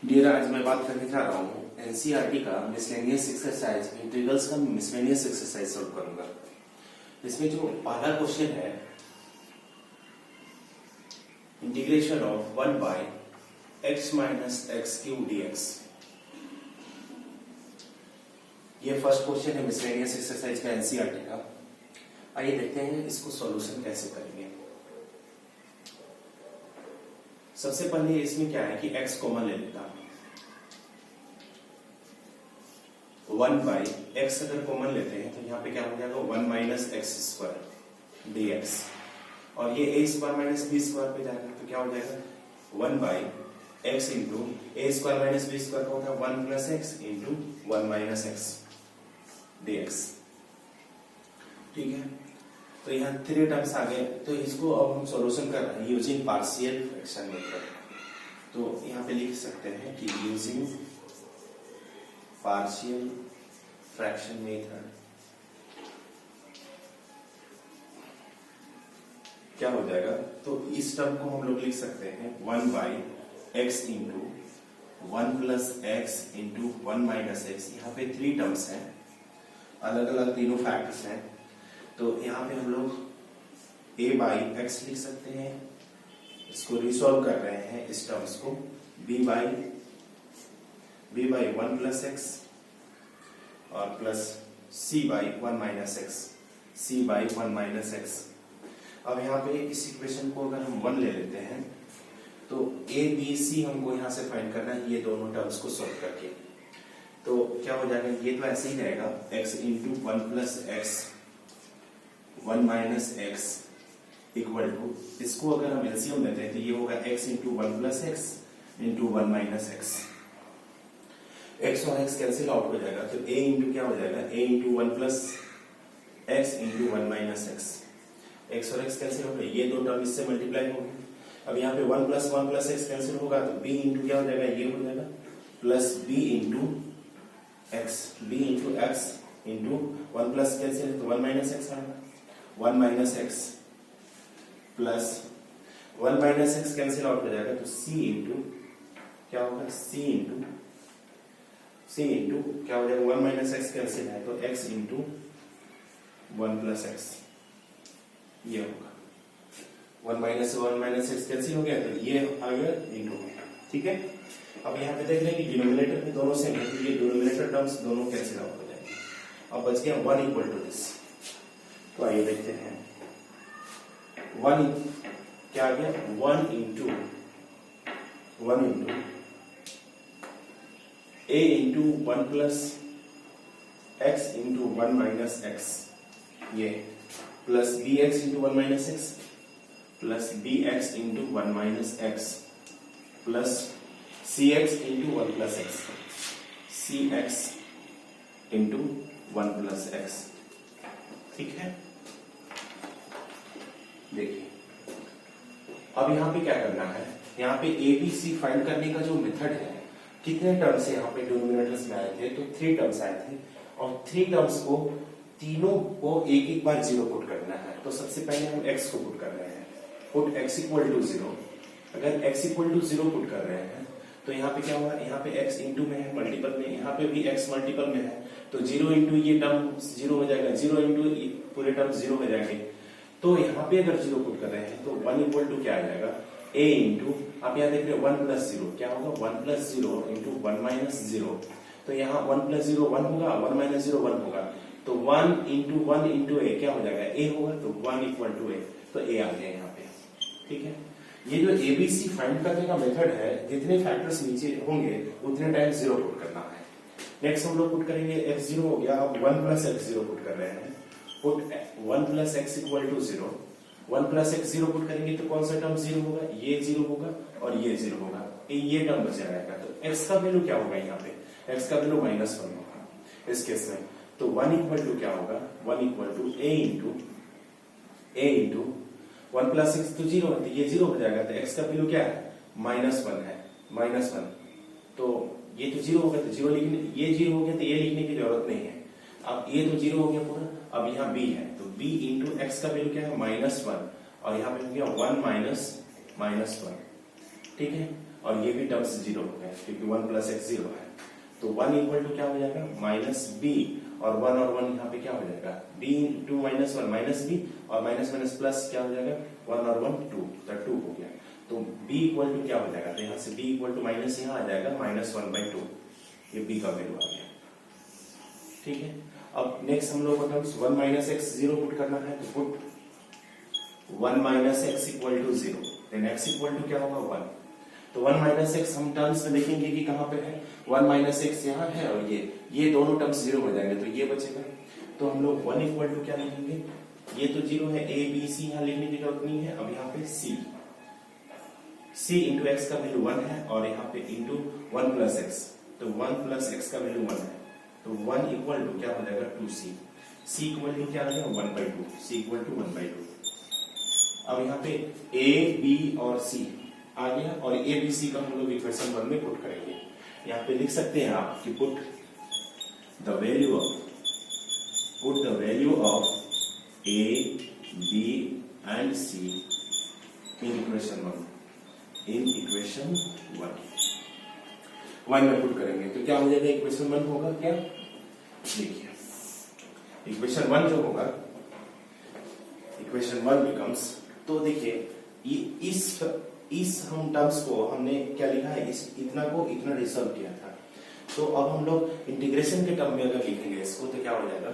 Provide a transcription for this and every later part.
Dear, आज मैं बात करने जा रहा हूँ एनसीईआरटी का मिसलेनियस एक्सरसाइज, इंटीग्रल्स का मिसलेनियस एक्सरसाइज सॉल्व करूंगा। इसमें जो पहला क्वेश्चन है, integration of 1 by x minus x cube dx। ये फर्स्ट क्वेश्चन है मिसलेनियस एक्सरसाइज का एनसीईआरटी का। आइए देखते हैं इसको सॉल्यूशन कैसे करेंगे। सबसे पहले इसमें क्या है कि x कॉमन ले लेता हूं। 1 बाई एक्स अगर कॉमन लेते हैं तो यहाँ पे क्या हो जाएगा 1 माइनस एक्स स्क्वायर dx, और ये a square minus b square पे जाएगा तो क्या हो जाएगा 1 by x into a square minus b square का होता है 1 plus x into 1 minus x dx। ठीक है, तो यहाँ 3 टर्म्स आ गए। तो इसको अब हम सॉल्यूशन कर रहे हैं यूजिंग पार्शियल फ्रैक्शन मेथड। तो यहाँ पे लिख सकते हैं कि यूजिंग पार्शियल फ्रैक्शन मेथड क्या हो जाएगा। तो इस टर्म को हम लोग लिख सकते हैं 1 by x into 1 plus x into 1 minus x. यहाँ पे 3 टर्म्स हैं, अलग अलग तीनों फैक्टर्स हैं। तो यहाँ पे हम लोग a बाई एक्स लिख सकते हैं, इसको रिसॉल्व कर रहे हैं इस टर्म्स को। b बाई 1 प्लस एक्स और plus c by 1 minus x, c by 1 minus x. अब यहाँ पे इस इक्वेशन को अगर हम 1 ले लेते हैं तो a b c हमको यहाँ से फाइंड करना है, ये दोनों टर्म्स को सॉल्व करके। तो क्या हो जाएगा, ये तो ऐसे ही रहेगा x into 1 plus x 1 minus x equal to, इसको अगर हम एलसीएम लेते हैं तो ये होगा x into 1 plus x into 1 minus x. x और x कैंसिल आउट हो जाएगा तो a इंटू क्या हो जाएगा a into 1 plus x into 1 minus x. x और x कैंसिल हो गए, ये दो टर्म इससे मल्टीप्लाई हो गए। अब यहाँ पे 1 प्लस एक्स कैंसिल होगा तो b इंटू क्या हो जाएगा, ये हो जाएगा plus b into x into 1 plus cancel तो 1 माइनस एक्स आएगा, 1 minus x plus 1 minus x cancel out हो जाएगा तो c इंटू क्या होगा c इंटू क्या हो जाएगा 1 माइनस एक्स कैंसिल है तो x इंटू 1 प्लस एक्स, ये होगा 1 माइनस एक्स कैंसिल हो गया तो ये आ गया इंटू। ठीक है, अब यहाँ पे देख रहे हैं कि डिनोमिनेटर में दोनों सेम है, ये डिनोमिनेटर टर्म्स दोनो कैंसिल आउट हो जाएंगे। अब बच गया 1 इक्वल टू दिस। तो आइए देखते हैं 1 क्या आ गया 1 into a into 1 plus x into 1 minus X, ये plus B X into 1 minus x plus B X into 1 minus x plus C X into 1 plus X, C X into 1 plus X. ठीक है, देखिए अब यहाँ पे क्या करना है, यहाँ पे ए बी सी फाइंड करने का जो मेथड है, कितने टर्म्स यहाँ पे डिनोमिनेटर्स में आए थे तो 3 टर्म्स आए थे, और 3 टर्म्स को तीनों को एक बार 0 पुट करना है। तो सबसे पहले हम x को पुट कर रहे हैं, पुट x इक्वल टू 0। अगर x इक्वल टू 0 पुट कर रहे हैं तो यहाँ पे क्या होगा, यहाँ पे x इंटू में है मल्टीपल में, यहाँ पे भी x मल्टीपल में है तो 0 इंटू ये टर्म 0 हो जाएगा, 0 इंटू पूरे टर्म 0 हो जाएंगे। तो यहाँ पे अगर 0 पुट कर रहे हैं तो 1 इक्वल टू क्या आ जाएगा a इंटू, आप यहाँ देख रहे हैं 1 प्लस 0 क्या होगा 1 प्लस 0 इंटू 1 माइनस 0। तो यहाँ 1 प्लस 0 1 होगा, 1 माइनस 0 1 होगा, तो 1 इंटू a क्या हो जाएगा a होगा, तो 1 इक्वल टू a, तो a आ गया यहाँ पे। ठीक है, ये जो एबीसी फाइंड करने का मेथड है, जितने फैक्टर्स नीचे होंगे उतने टाइम 0 पुट करना है। नेक्स्ट हम लोग पुट करेंगे x0 हो गया, अब 1 प्लस x0 पुट कर रहे हैं, put 1 plus x equal to 0, 1 plus x0 put करेंगे तो कौन सा टर्म 0 होगा, ये 0 होगा और ये 0 होगा, ये टर्म बच जाएगा। तो x का वैल्यू क्या होगा, यहाँ पे x का वैल्यू -1 होगा इस केस में। तो 1 इक्वल टू क्या होगा, 1 equal to a into 1 plus x तो 0 है तो ये 0 हो जाएगा, तो x का वैल्यू क्या है -1 है, -1। तो ये तो 0 हो गया तो 0 लिखने, ये 0 हो गया तो ये लिखने की जरूरत नहीं है। अब ये तो 0 हो गया पूरा, अब यहाँ b है तो b इंटू एक्स का वैल्यू क्या है -1, और यहाँ पे हो गया 1 माइनस 1। ठीक है, और ये भी टर्म्स जीरो हो गए क्योंकि 1 प्लस एक्स जीरो है। तो 1 इक्वल टू क्या हो जाएगा माइनस बी, और 1 और 1 यहाँ पे क्या हो जाएगा b into minus one minus b, और माइनस माइनस प्लस क्या हो जाएगा 1 और 1 2, तो 2 हो गया। तो b इक्वल टू क्या हो जाएगा, तो यहाँ से b इक्वल टू माइनस यहाँ आ जाएगा -1/2, ये b का वैल्यू आ गया। ठीक है, अब नेक्स्ट हम लोग को 1 माइनस एक्स जीरो पुट करना है, तो put 1 minus x equal to zero, then x equal to क्या होगा 1। तो 1 माइनस एक्स हम टर्म्स में देखेंगे कि कहां पे है, 1 माइनस एक्स यहाँ है और ये दोनों टर्म्स जीरो हो जाएंगे, तो ये बचेगा। तो हम लोग 1 इक्वल टू क्या लिखेंगे, ये तो जीरो है, a b c यहाँ लिखने की जरूरत नहीं है। अब यहाँ पे c इंटू एक्स का वैल्यू 1 है, और यहाँ पे इंटू 1 प्लस एक्स, तो 1 प्लस एक्स का वैल्यू 1 है, तो 1 इक्वल टू क्या हो जाएगा 2c, c इक्वल टू क्या आ जाएगा 1/2, c इक्वल टू 1/2। अब यहाँ पे a b और c आ गया, और a b c का हम लोग इक्वेशन 1 में पुट करेंगे। यहाँ पे लिख सकते हैं आप कि put the value of a b and c in equation 1 में पुट करेंगे, तो क्या हो जाएगा इक्वेशन 1 होगा क्या, देखिए इक्वेशन 1 जो होगा, इक्वेशन 1 बिकम्स, तो देखिए इस हम टर्म्स को हमने क्या लिखा है, इस इतना को इतना रिजॉल्व किया था। तो अब हम लोग इंटीग्रेशन के टर्म में अगर लिखेंगे इसको, तो क्या हो जाएगा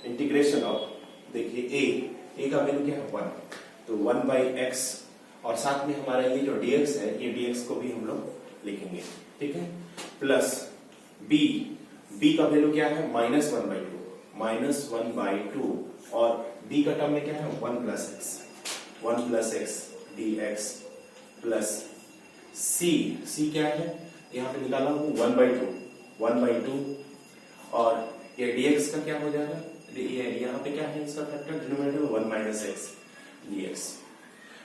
इंटीग्रेशन ऑफ, देखिए a का वैल्यू क्या है 1, तो 1/x, और साथ में हमारा ये जो dx है, ये dx को भी हम लोग लिखेंगे, ठीक है, प्लस b का वैल्यू क्या है -1/2, और b का टर्म में क्या है 1 plus x dx, plus c क्या है, यहाँ पे निकाला हूं 1/2, और ये dx का क्या हो जाएगा, ये यहाँ पे क्या है इसका फैक्टर, डिनोमिनेटर में 1 माइनस एक्स dx।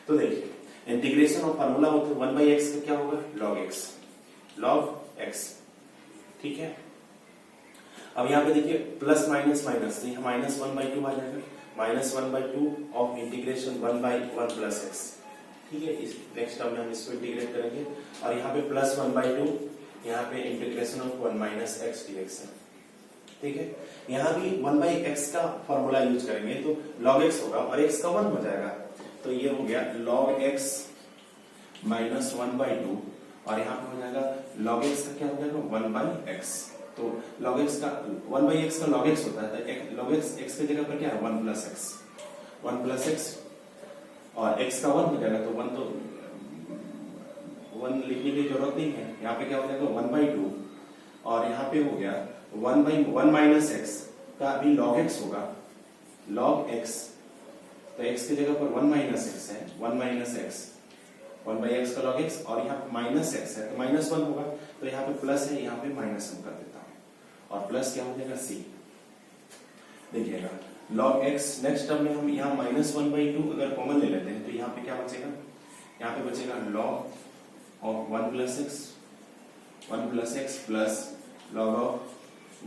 तो देखिए इंटीग्रेशन ऑफ फार्मूला होता है 1/x का क्या होगा log x, ठीक है। अब यहाँ पे देखिए प्लस माइनस माइनस, तो यहाँ -1/2 आ जाएगा, -1/2 ऑफ इंटीग्रेशन 1/1 प्लस एक्स, ठीक है। इस नेक्स्ट टर्म में हम इसको इंटीग्रेट करेंगे, और यहाँ पे प्लस 1/2, यहाँ पे integration of 1 minus x dx है, ठीक है। यहाँ भी 1/x का फॉर्मूला यूज करेंगे, तो log x होगा और x का 1 हो जाएगा, तो ये हो गया log x -1/2, और यहाँ पे हो जाएगा log x का क्या हो जाएगा 1/x, तो log x का 1/x का log x होता है, तो log x की जगह पर क्या है 1 प्लस x, और x का 1 हो जाएगा, तो 1 लिखने की जरूरत नहीं है, यहाँ पे क्या हो जाएगा 1/2, और यहाँ पे हो गया 1/1 माइनस एक्स का भी log x होगा, log x, तो x की जगह पर 1 माइनस एक्स है, 1 माइनस एक्स, 1/x का log x, और यहाँ पे माइनस एक्स है तो -1 होगा, तो यहाँ पे प्लस है, यहाँ पे माइनस हम कर देता हूँ, और प्लस क्या हो जाएगा c, देखिएगा log x। नेक्स्ट टर्म में हम यहाँ -1/2 अगर कॉमन ले लेते हैं, तो यहाँ पे क्या बचेगा, यहाँ पे बचेगा log of 1 plus x plus log of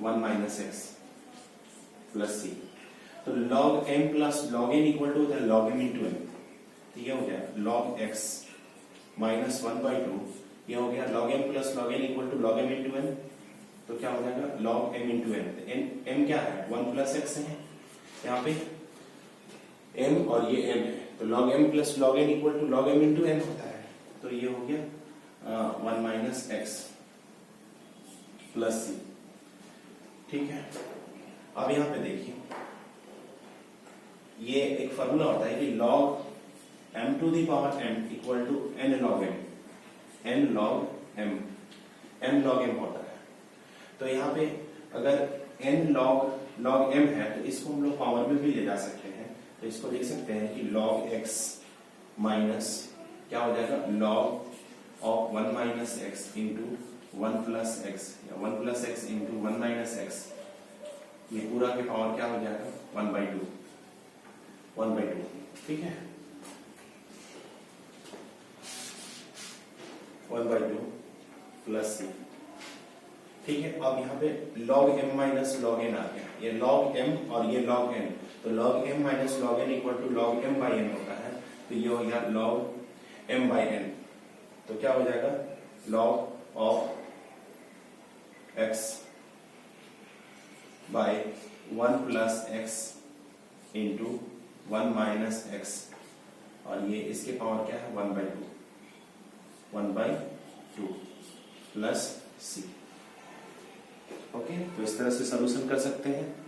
1 minus x plus c, तो log m plus log n equal to होता है log m इंटू n, तो ये हो गया log x -1/2, ये हो गया log m plus log n equal to log m into n, तो क्या हो जाएगा log m into n, m क्या है 1 प्लस x है, यहाँ पे m और ये m है, तो log m plus log n equal to log m into n होता है, तो ये हो गया 1 माइनस एक्स प्लस c, ठीक है। अब यहाँ पे देखिए ये एक फॉर्मूला होता है कि log m to the power m equal to n log m होता है। तो यहाँ पे अगर n log m है, तो इसको हम लोग पावर में भी ले जा सकते हैं, तो इसको लिख सकते हैं कि log x माइनस क्या हो जाएगा log of 1 minus x into 1 plus x, या 1 plus x into 1 minus X, ये पूरा के पावर क्या हो जाएगा 1/2, ठीक है, 1/2 प्लस c, ठीक है। अब यहाँ पे log m minus log n आ गया, ये log m और ये log n, तो log m minus log n equal to log m by n होता है, तो ये हो गया log m बाई n, तो क्या हो जाएगा, log of x by 1 plus x into 1 minus x, और ये इसके पावर क्या है 1/2 प्लस c। ओके, तो इस तरह से सॉल्यूशन कर सकते हैं।